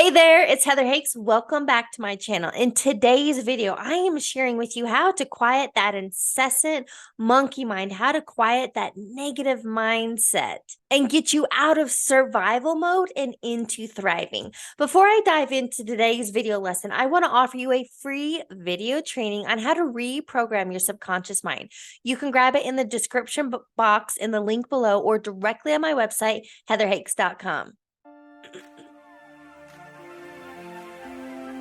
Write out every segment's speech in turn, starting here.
Hey there, it's Heather Hakes. Welcome back to my channel. In today's video, I am sharing with you how to quiet that incessant monkey mind, how to quiet that negative mindset and get you out of survival mode and into thriving. Before I dive into today's video lesson, I want to offer you a free video training on how to reprogram your subconscious mind. You can grab it in the description box in the link below or directly on my website, heatherhakes.com.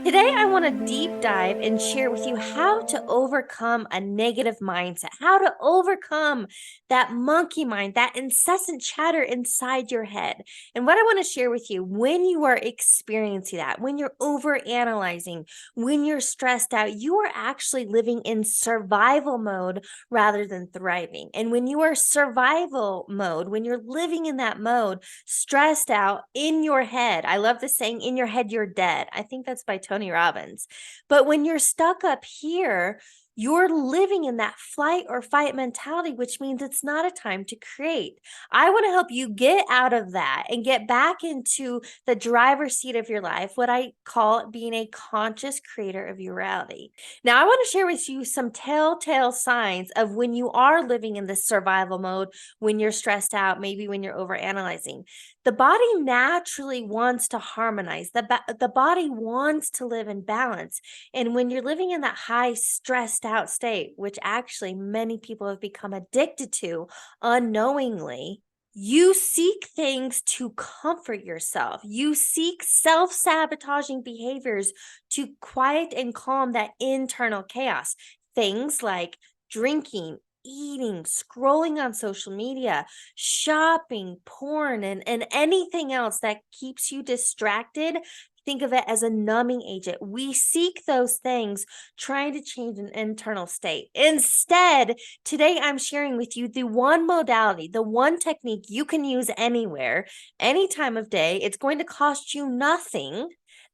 Today, I want to deep dive and share with you how to overcome a negative mindset, how to overcome that monkey mind, that incessant chatter inside your head. And what I want to share with you, when you are experiencing that, when you're overanalyzing, when you're stressed out, you are actually living in survival mode rather than thriving. And when you are survival mode, when you're living in that mode, stressed out in your head, I love the saying, in your head, you're dead. I think that's by Tony Robbins. But when you're stuck up here, you're living in that flight or fight mentality, which means it's not a time to create. I want to help you get out of that and get back into the driver's seat of your life, what I call being a conscious creator of your reality. Now, I want to share with you some telltale signs of when you are living in this survival mode, when you're stressed out, maybe when you're overanalyzing. The body naturally wants to harmonize. The body wants to live in balance. And when you're living in that high stressed out state, which actually many people have become addicted to unknowingly, you seek things to comfort yourself. You seek self-sabotaging behaviors to quiet and calm that internal chaos. Things like drinking, eating, scrolling on social media, shopping, porn, and anything else that keeps you distracted. Think of it as a numbing agent. We seek those things trying to change an internal state. Instead, today I'm sharing with you the one modality, the one technique you can use anywhere, any time of day. It's going to cost you nothing,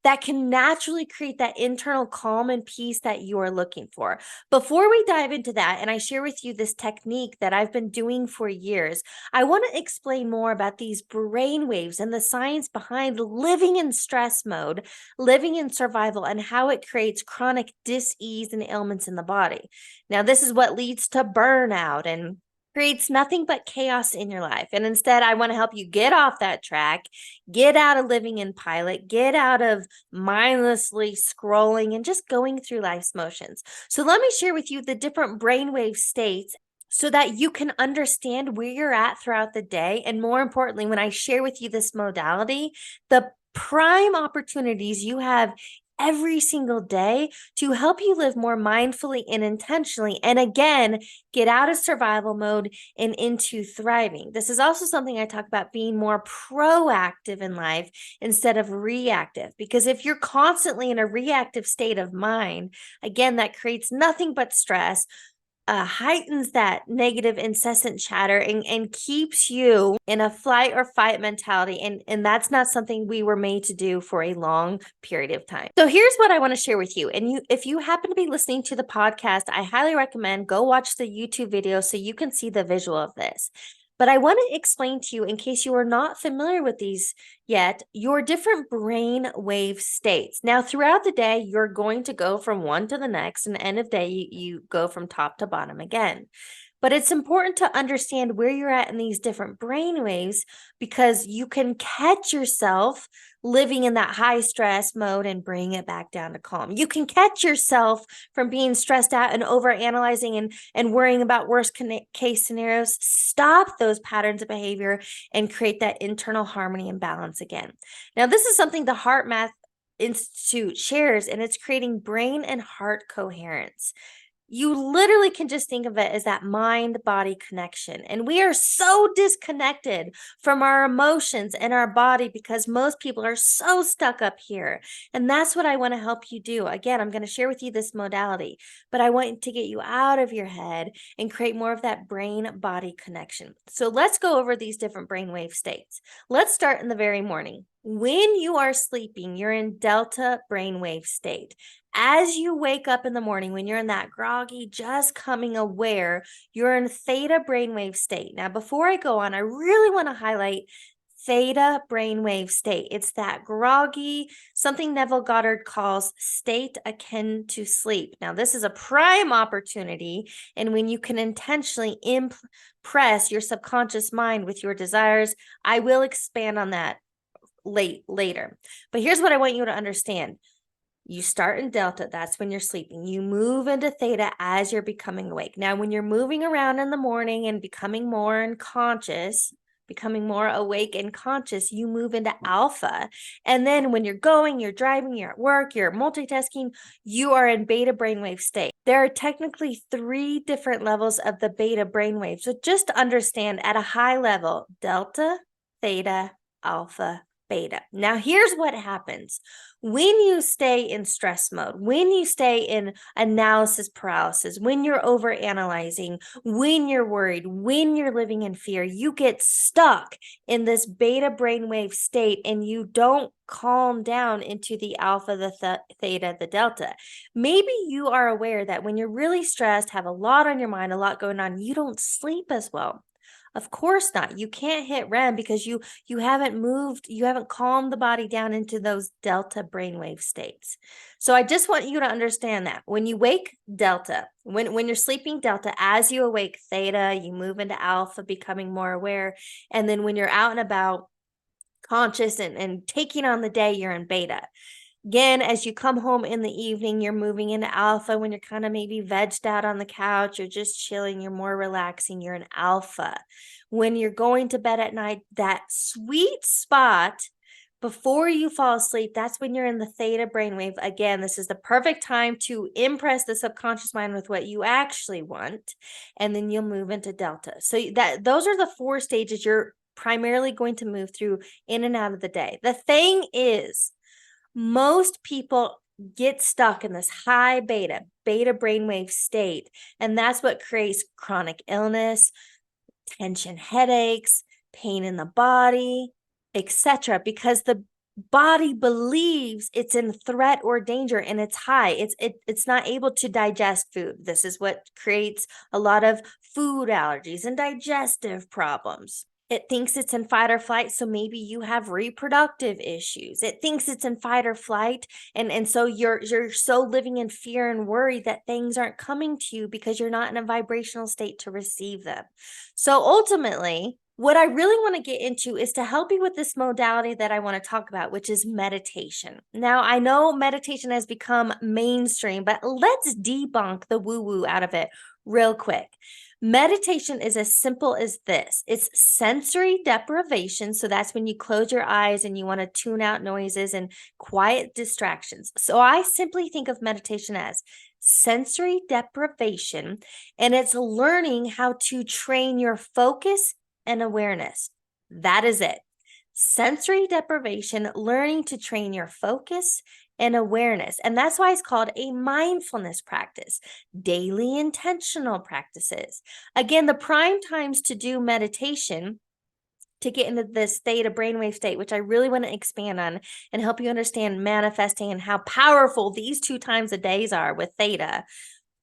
that can naturally create that internal calm and peace that you are looking for. Before we dive into that, and I share with you this technique that I've been doing for years, I want to explain more about these brain waves and the science behind living in stress mode, living in survival, and how it creates chronic dis-ease and ailments in the body. Now, this is what leads to burnout and creates nothing but chaos in your life. And instead, I want to help you get off that track, get out of living in pilot, get out of mindlessly scrolling and just going through life's motions. So let me share with you the different brainwave states so that you can understand where you're at throughout the day. And more importantly, when I share with you this modality, the prime opportunities you have every single day to help you live more mindfully and intentionally. And again, get out of survival mode and into thriving. This is also something I talk about, being more proactive in life instead of reactive. Because if you're constantly in a reactive state of mind, again, that creates nothing but stress, heightens that negative incessant chatter, and keeps you in a flight or fight mentality. And that's not something we were made to do for a long period of time. So here's what I want to share with you. And if you happen to be listening to the podcast, I highly recommend go watch the YouTube video so you can see the visual of this. But I want to explain to you, in case you are not familiar with these yet, your different brain wave states. Now, throughout the day, you're going to go from one to the next, and end of day, you go from top to bottom again. But it's important to understand where you're at in these different brain waves, because you can catch yourself living in that high stress mode and bring it back down to calm. You can catch yourself from being stressed out and over analyzing and worrying about worst case scenarios. Stop those patterns of behavior and create that internal harmony and balance again. Now, this is something the HeartMath Institute shares, and it's creating brain and heart coherence. You literally can just think of it as that mind-body connection. And we are so disconnected from our emotions and our body because most people are so stuck up here. And that's what I want to help you do. Again, I'm going to share with you this modality, but I want to get you out of your head and create more of that brain-body connection. So let's go over these different brainwave states. Let's start in the very morning. When you are sleeping, you're in delta brainwave state. As you wake up in the morning, when you're in that groggy, just coming aware, you're in theta brainwave state. Now, before I go on, I really want to highlight theta brainwave state. It's that groggy, something Neville Goddard calls state akin to sleep. Now, this is a prime opportunity, and when you can intentionally impress your subconscious mind with your desires. I will expand on that later. But here's what I want you to understand. You start in delta, that's when you're sleeping. You move into theta as you're becoming awake. Now, when you're moving around in the morning and becoming more unconscious, becoming more awake and conscious, you move into alpha. And then when you're going, you're driving, you're at work, you're multitasking, you are in beta brainwave state. There are technically 3 different levels of the beta brainwave. So just to understand at a high level, delta, theta, alpha, beta. Now, here's what happens. When you stay in stress mode, when you stay in analysis paralysis, when you're overanalyzing, when you're worried, when you're living in fear, you get stuck in this beta brainwave state and you don't calm down into the alpha, the theta, the delta. Maybe you are aware that when you're really stressed, have a lot on your mind, a lot going on, you don't sleep as well. Of course not. You can't hit REM because you haven't moved, you haven't calmed the body down into those delta brainwave states. So I just want you to understand that when you wake delta, when you're sleeping delta, as you awake theta, you move into alpha, becoming more aware. And then when you're out and about, conscious and taking on the day, you're in beta. Again, as you come home in the evening, you're moving into alpha. When you're kind of maybe vegged out on the couch, you're just chilling, you're more relaxing, you're in alpha. When you're going to bed at night, that sweet spot before you fall asleep, that's when you're in the theta brainwave. Again, this is the perfect time to impress the subconscious mind with what you actually want, and then you'll move into delta. So those are the 4 stages you're primarily going to move through in and out of the day. The thing is, most people get stuck in this high beta brainwave state, and that's what creates chronic illness, tension headaches, pain in the body, etc., because the body believes it's in threat or danger and it's high. It's not able to digest food. This is what creates a lot of food allergies and digestive problems. It thinks it's in fight or flight, so maybe you have reproductive issues. It thinks it's in fight or flight, and so you're so living in fear and worry that things aren't coming to you because you're not in a vibrational state to receive them. So ultimately, what I really want to get into is to help you with this modality that I want to talk about, which is meditation. Now, I know meditation has become mainstream, but let's debunk the woo-woo out of it real quick. Meditation is as simple as this. It's sensory deprivation. So that's when you close your eyes and you want to tune out noises and quiet distractions. So I simply think of meditation as sensory deprivation, and it's learning how to train your focus and awareness. That is it. Sensory deprivation, learning to train your focus and awareness. And that's why it's called a mindfulness practice, daily intentional practices. Again, the prime times to do meditation, to get into this theta brainwave state, which I really want to expand on and help you understand manifesting and how powerful these 2 times a days are with theta.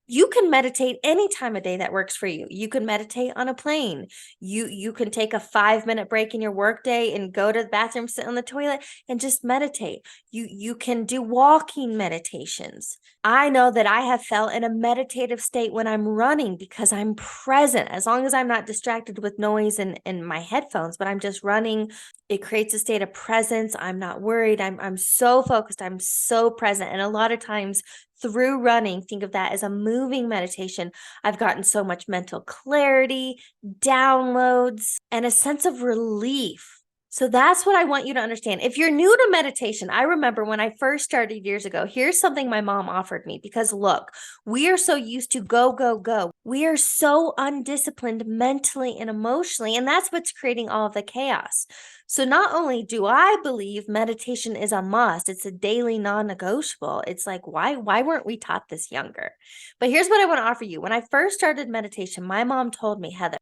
You can meditate any time of day that works for you. You can meditate on a plane. You can take a 5-minute break in your workday and go to the bathroom, sit on the toilet, and just meditate. You can do walking meditations. I know that I have felt in a meditative state when I'm running because I'm present. As long as I'm not distracted with noise in my headphones, but I'm just running, it creates a state of presence. I'm not worried. I'm so focused. I'm so present. And a lot of times through running, think of that as a moving meditation, I've gotten so much mental clarity, downloads, and a sense of relief. So that's what I want you to understand. If you're new to meditation, I remember when I first started years ago, here's something my mom offered me, because look, we are so used to go, go, go. We are so undisciplined mentally and emotionally, and that's what's creating all of the chaos. So not only do I believe meditation is a must, it's a daily non-negotiable. It's like, why weren't we taught this younger? But here's what I want to offer you. When I first started meditation, my mom told me, Heather,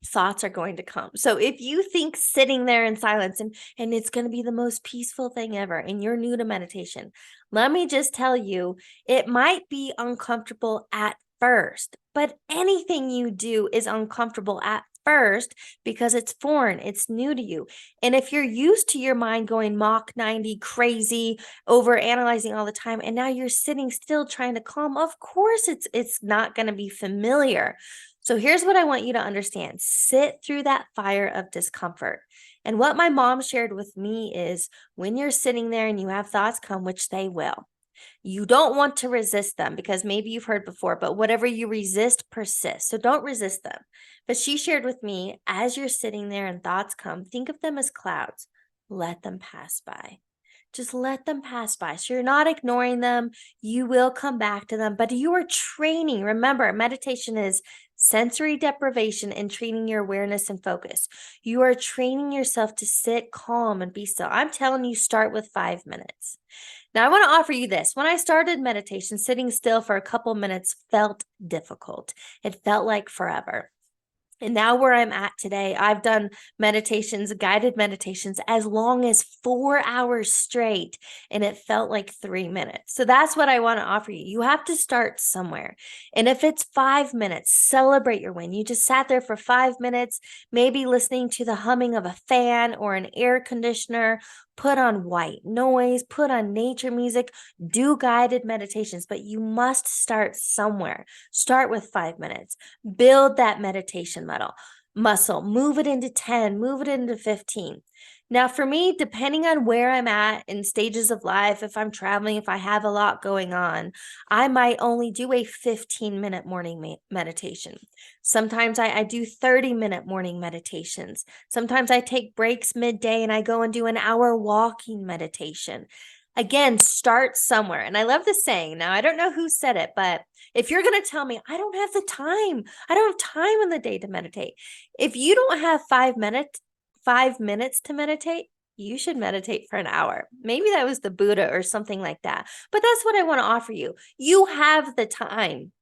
thoughts are going to come. So if you think sitting there in silence and it's going to be the most peaceful thing ever, and you're new to meditation, let me just tell you, it might be uncomfortable at first, but anything you do is uncomfortable at first because it's foreign, it's new to you. And if you're used to your mind going Mach 90 crazy, over analyzing all the time, and now you're sitting still trying to calm, of course it's not going to be familiar. So here's what I want you to understand. Sit through that fire of discomfort. And what my mom shared with me is when you're sitting there and you have thoughts come, which they will, you don't want to resist them because maybe you've heard before, but whatever you resist persists. So don't resist them. But she shared with me, as you're sitting there and thoughts come, think of them as clouds. Let them pass by. Just let them pass by. So you're not ignoring them. You will come back to them, but you are training. Remember, meditation is sensory deprivation and training your awareness and focus. You are training yourself to sit calm and be still. I'm telling you, start with 5 minutes. Now, I want to offer you this. When I started meditation, sitting still for a couple minutes felt difficult. It felt like forever. And now where I'm at today, I've done meditations, guided meditations, as long as 4 hours straight, and it felt like 3 minutes. So that's what I want to offer you. You have to start somewhere. And if it's 5 minutes, celebrate your win. You just sat there for 5 minutes, maybe listening to the humming of a fan or an air conditioner, put on white noise, put on nature music, do guided meditations, but you must start somewhere. Start with 5 minutes. Build that meditation muscle, move it into 10, move it into 15. Now, for me, depending on where I'm at in stages of life, if I'm traveling, if I have a lot going on, I might only do a 15-minute morning meditation. Sometimes I do 30-minute morning meditations. Sometimes I take breaks midday and I go and do an hour walking meditation. Again, start somewhere. And I love the saying. Now, I don't know who said it, but if you're going to tell me, I don't have the time, I don't have time in the day to meditate. If you don't have 5 minutes to meditate, you should meditate for an hour. Maybe that was the Buddha or something like that. But that's what I want to offer you. You have the time.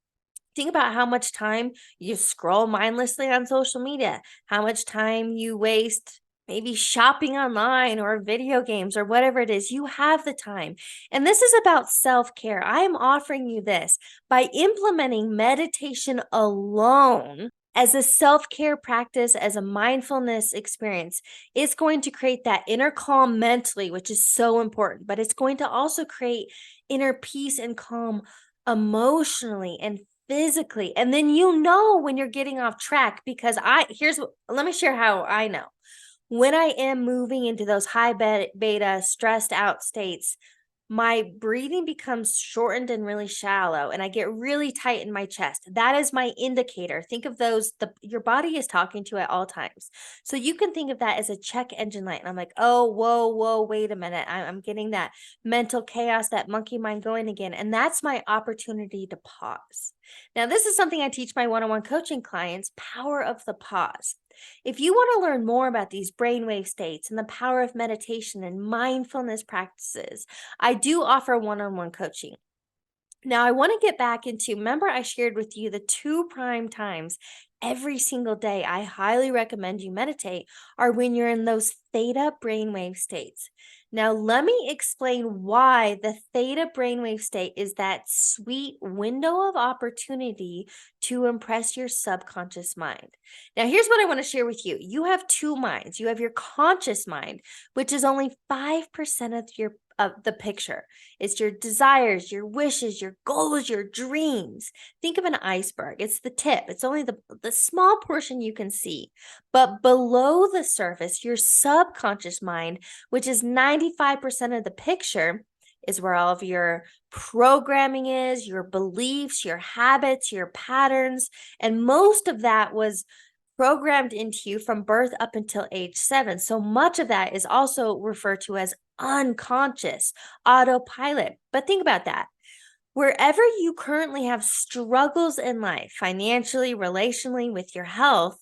Think about how much time you scroll mindlessly on social media, how much time you waste maybe shopping online or video games or whatever it is. You have the time. And this is about self-care. I am offering you this by implementing meditation alone as a self-care practice, as a mindfulness experience. It's going to create that inner calm mentally, which is so important, but it's going to also create inner peace and calm emotionally and physically. And then you know when you're getting off track, because let me share how I know. When I am moving into those high beta stressed out states, my breathing becomes shortened and really shallow, and I get really tight in my chest. That is my indicator. Think of those, your body is talking to at all times. So you can think of that as a check engine light. And I'm like, oh, whoa, wait a minute. I'm getting that mental chaos, that monkey mind going again. And that's my opportunity to pause. Now, this is something I teach my one-on-one coaching clients, power of the pause. If you want to learn more about these brainwave states and the power of meditation and mindfulness practices, I do offer one-on-one coaching. Now, I want to get back into, remember I shared with you the 2 prime times every single day I highly recommend you meditate are when you're in those theta brainwave states. Now, let me explain why the theta brainwave state is that sweet window of opportunity to impress your subconscious mind. Now, here's what I want to share with you. You have 2 minds. You have your conscious mind, which is only 5% of the picture. It's your desires, your wishes, your goals, your dreams. Think of an iceberg. It's the tip. It's only the small portion you can see. But below the surface, your subconscious mind, which is 95% of the picture, is where all of your programming is, your beliefs, your habits, your patterns. And most of that was programmed into you from birth up until age 7. So much of that is also referred to as unconscious, autopilot. But think about that. Wherever you currently have struggles in life, financially, relationally, with your health,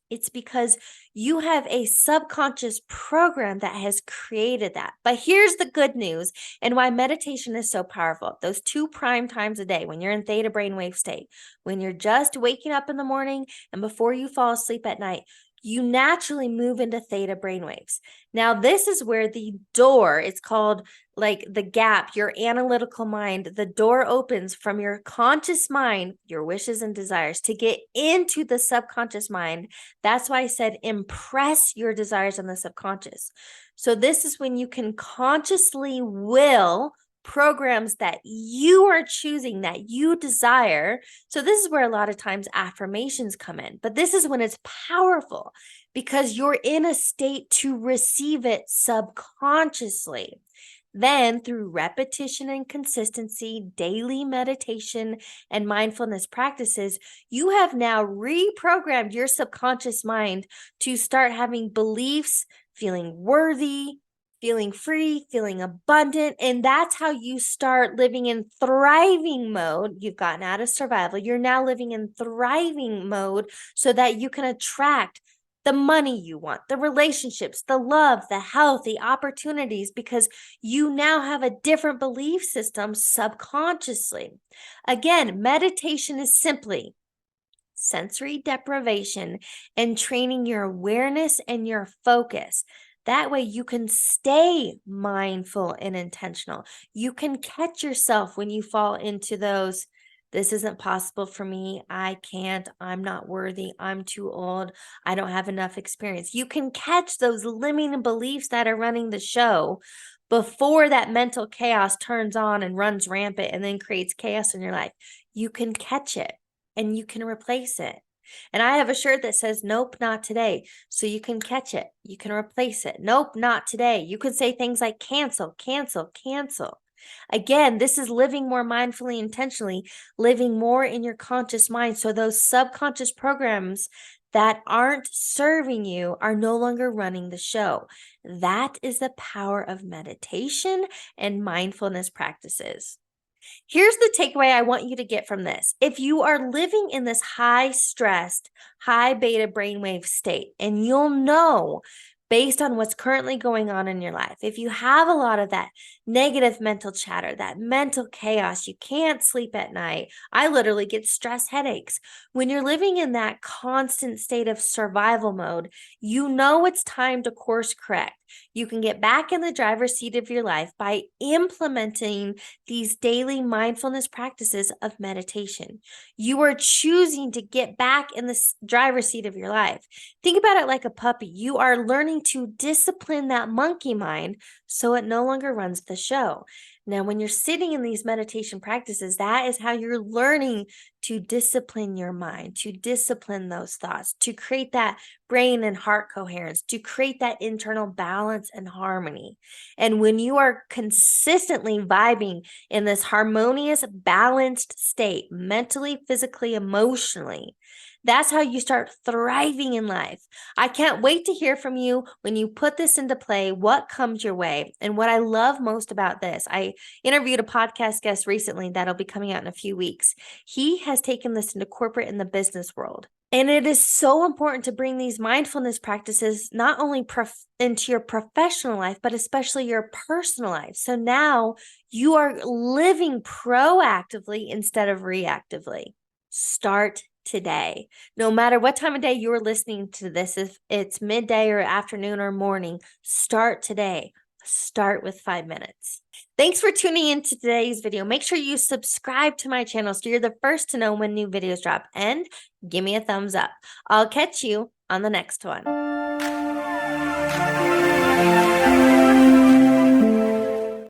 it's because you have a subconscious program that has created that. But here's the good news and why meditation is so powerful. Those 2 prime times a day when you're in theta brainwave state, when you're just waking up in the morning and before you fall asleep at night, you naturally move into theta brainwaves. Now, this is where the door, it's called like the gap, your analytical mind, the door opens from your conscious mind, your wishes and desires, to get into the subconscious mind. That's why I said impress your desires on the subconscious. So this is when you can consciously will programs that you are choosing, that you desire. So this is where a lot of times affirmations come in, but this is when it's powerful because you're in a state to receive it subconsciously. Then, through repetition and consistency, daily meditation, and mindfulness practices, you have now reprogrammed your subconscious mind to start having beliefs, feeling worthy, feeling free, feeling abundant. And that's how you start living in thriving mode. You've gotten out of survival. You're now living in thriving mode so that you can attract the money you want, the relationships, the love, the health, the opportunities, because you now have a different belief system subconsciously. Again, meditation is simply sensory deprivation and training your awareness and your focus. That way you can stay mindful and intentional. You can catch yourself when you fall into those, this isn't possible for me. I can't. I'm not worthy. I'm too old. I don't have enough experience. You can catch those limiting beliefs that are running the show before that mental chaos turns on and runs rampant and then creates chaos in your life. You can catch it and you can replace it. And I have a shirt that says, nope, not today. So you can catch it. You can replace it. Nope, not today. You could say things like cancel, cancel, cancel. Again, this is living more mindfully, intentionally, living more in your conscious mind. So those subconscious programs that aren't serving you are no longer running the show. That is the power of meditation and mindfulness practices. Here's the takeaway I want you to get from this. If you are living in this high stressed, high beta brainwave state, and you'll know based on what's currently going on in your life, if you have a lot of that negative mental chatter, that mental chaos, you can't sleep at night. I literally get stress headaches. When you're living in that constant state of survival mode, you know it's time to course correct. You can get back in the driver's seat of your life by implementing these daily mindfulness practices of meditation. You are choosing to get back in the driver's seat of your life. Think about it like a puppy. You are learning to discipline that monkey mind so it no longer runs the show. Now, when you're sitting in these meditation practices, that is how you're learning to discipline your mind, to discipline those thoughts, to create that brain and heart coherence, to create that internal balance and harmony. And when you are consistently vibing in this harmonious, balanced state, mentally, physically, emotionally, that's how you start thriving in life. I can't wait to hear from you when you put this into play, what comes your way. And what I love most about this, I interviewed a podcast guest recently that'll be coming out in a few weeks. He has taken this into corporate and the business world. And it is so important to bring these mindfulness practices not only into your professional life, but especially your personal life. So now you are living proactively instead of reactively. Start today. No matter what time of day you're listening to this, if it's midday or afternoon or morning, start today. Start with 5 minutes. Thanks for tuning into today's video. Make sure you subscribe to my channel so you're the first to know when new videos drop, and give me a thumbs up. I'll catch you on the next one.